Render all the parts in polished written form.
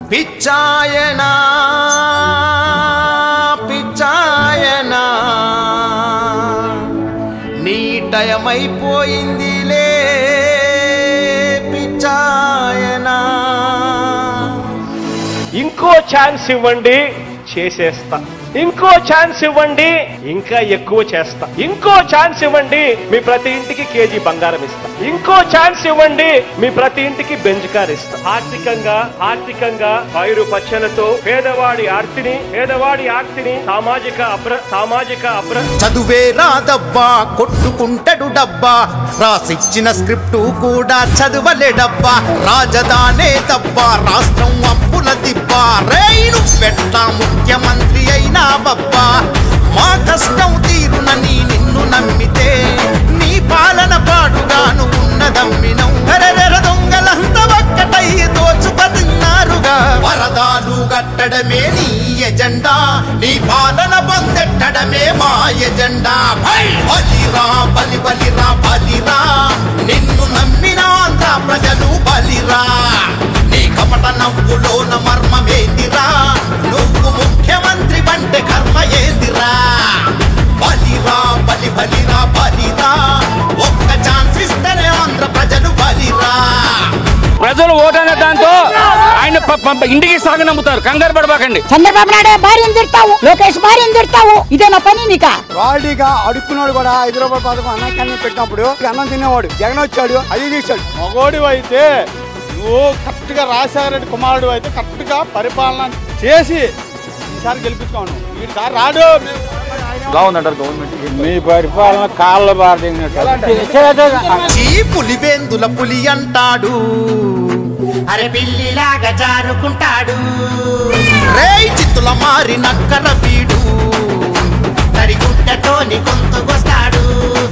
పిచ్చాయనా పిచ్చాయనా నీ టయమైపోయిందిలే పిచ్చాయనా ఇంకో ఛాన్స్ ఇవ్వండి చేసేస్తా, ఇంకో ఛాన్స్ ఇవ్వండి ఇంకా ఎక్కువ చేస్తా, ఇంకో ఛాన్స్ ఇవ్వండి మీ ప్రతి ఇంటికి కేజీ బంగారం ఇస్తా, ఇంకో ఛాన్స్ ఇవ్వండి మీ ప్రతి ఇంటికి బెంజ్ కార్ ఇస్తా. ఆర్థికంగా పైరు పచ్చలతో పేదవాడి ఆర్తిని సామాజిక చదువే రాదబ్బా కొట్టుకుంటాడు డబ్బా, రాసిచ్చిన స్క్రిప్టు కూడా చదవలేడబ్బా, రాజధానే తబ్బా రాష్ట్రం అప్పుల దిబ్బా, రైలు పెట్టా ముఖ్యమంత్రి అయినా బబ్బా, మా కష్టం తీరునని నిన్ను నమ్మితే నీ పాలన పాడుగాను ఉన్నదమ్మినం, దొంగలంతా ఒక్కటై దోచుకున్నారుగా, వరదాలు కట్టడమే నీ ఎజెండా, నీ పాలన పొందెట్టడమే మా ఎజెండా. బలిరా బలిరా బలిరా నిన్ను నమ్మిన ఆంధ్ర ప్రజలు బలిరా, నీ కపట నవ్వులోన మర్మమేందిరా, నువ్వు ముఖ్యమంత్రి అంటే కర్మ ఏందిరా, బలిరా బలిరా బలిరా ఒక్క ఛాన్స్ ఇస్తేనే ఆంధ్ర ప్రజలు బలిరా. ప్రజలు ఓటనే దాంతో ఆయన ఇంటికి సాగనమ్ముతారు, కంగారు పడబాకండి. చంద్రబాబు నాయుడు భార్యను తిడతావు, లోకేష్ భార్యను తిడతావు, ఇదే నా పని నీకా? క్వాలిటీగా అడుక్కున్నాడు కూడా 5 రూపాయల పథకం అన్నం కన్నా పెట్టినప్పుడు అన్నం తినేవాడు, జగన్ వచ్చాడు అది తీశాడు. మగోడి అయితే నువ్వు కరెక్ట్ గా రాజశేఖర రెడ్డి కుమారుడు అయితే కరెక్ట్ గా పరిపాలన చేసి ఈసారి గెలిపించుకోను, ఈసారి రాడు. మీ పరిపాలన కాళ్ళ పులివేందుల పులి అంటాడు, అరే పిల్లిలాగా జారుకుంటాడు, రేయ్ చిత్తుల మారి నక్కర వీడు, తడిగుడ్డతోని గొంతుకొస్తాడు,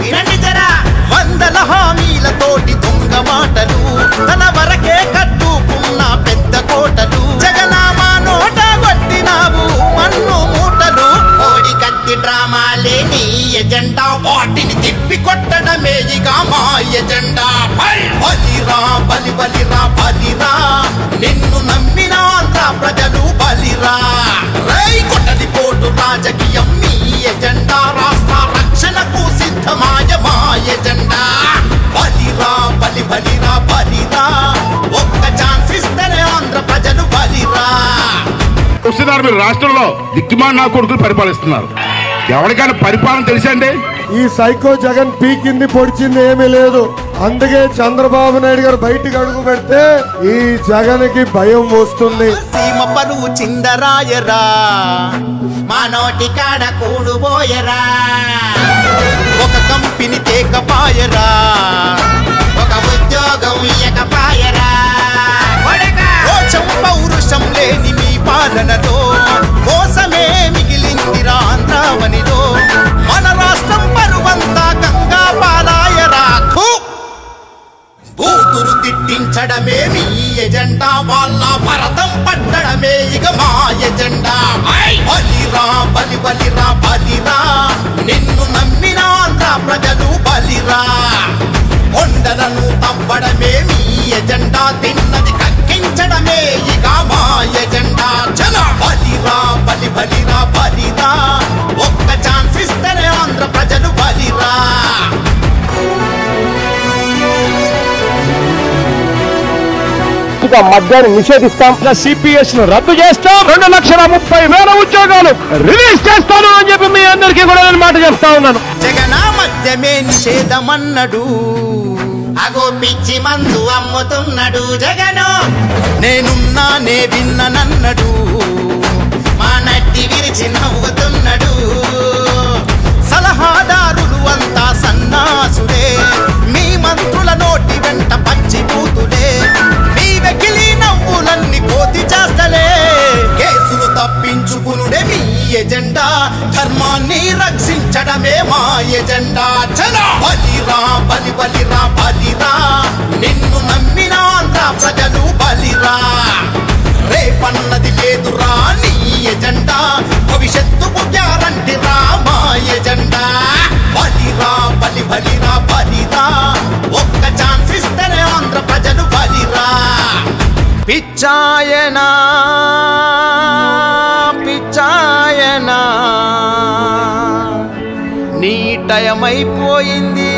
వినండి జరా వందల హామీలతోటి దొంగ మాటలు, తన వరకే కట్టుకున్న పెద్ద కోటలు, జగనామా నోట కొట్టినావు మన్ను మూటలు, కోడి కత్తి డ్రామాలే నీ ఎజెండా, వాటిని తిప్పి కొట్టడమే ఇక మా ఎజెండా. బలిరా బలిరా బలిరా నిన్ను నమ్మిన ఆంధ్ర ప్రజలు బలిరా, రై కొట్టడి పోటు రాజకీయం మీ ఎజెండా, రాష్ట్ర రక్షణకు సిద్ధమాయ మా ఎజెండా. బలిరా బలిరా బలిరా ఒక్క ఛాన్స్ ఇస్తేనే ఆంధ్ర ప్రజలు బలిరా. వస్తున్నారు మీరు రాష్ట్రంలో దిక్కుమాలి నా కొడుకులు పరిపాలిస్తున్నారు, ఎవరికైనా పరిపాలన తెలుసండి? ఈ సైకో జగన్ పీకింది పొడిచింది ఏమీ లేదు, అందుకే చంద్రబాబు నాయుడు గారు బయటికి అడుగు పెడితే ఈ జగన్ కి భయం వస్తుంది. సీమ పరువు చిందరాయరా మా నోటి కాడ కూడుబోయరా, ఒక కంపెనీ తేకపాయరా, ఒక ఉద్యోగం ఇయ్యకపాయరా, రోషం పౌరుషం లేని మీ పాలనలో మోసమే మిగిలిందిరా ఆంధ్రావనిలో, మన రాష్ట్రం పరువంతా గంగా పాలాయరా, కూతురు తిట్టించడమే మీ ఎజెండా, వాళ్ళ భరతం పట్టడమే ఇక మా ఎజెండా. బలిరా బలిరా బలిరా నిన్ను నమ్మిన ఆంధ్ర ప్రజలు బలిరా, కొండలను తవ్వడమే మీ ఎజెండా, తిన్నది కక్కించడమే ఇక మా ఎజెండా. చల బలిరా బలిరా బలిరా ఒక్క ఛాన్స్ ఇస్తేనే ఆంధ్ర ప్రజలు బలిరా. మద్యాన్ని నిషేధిస్తాం, సిపిఎస్ ను రద్దు చేస్తాం, 2,30,000 ఉద్యోగాలు రిలీజ్ చేస్తాను అని చెప్పి మీ అందరికీ కూడా నేను మాట చెప్తా ఉన్నాను. జగనా మద్యమే నిషేధమన్నడు, అగో పిచ్చి మందు అమ్ముతున్నాడు జగను, నేనున్నానే విన్ననన్నడు, మా నట్టి విరిచి నవ్వుతున్నాడు, సలహాదారులు అంతా సన్నాసులే, మీ మంత్రుల నోటి వెంట పచ్చి బూతులే, మీ వెకిలి నవ్వులన్నీ కోతి చేస్తలే, కేసులు తప్పించుకునుడే మీ ఎజెండా, ధర్మాన్ని రక్షించడమే మా ఎజెండా. చలా బలిరా బలిరా బలిరా నిన్ను నమ్మిన ఆంధ్ర ప్రజలు బలిరా, రేపన్నది లేదురా నీ ఎజెండా, భవిష్యత్తుకు గ్యారంటీరా మా ఎజెండా. బలిరా బలిరా బలిరా ఒక్క ఛాన్స్ ఇస్తేనే ఆంధ్ర ప్రజలు బలిరా. పిచ్చ పిచ్చాయనా పిచ్చాయనా నీ టైమైపోయింది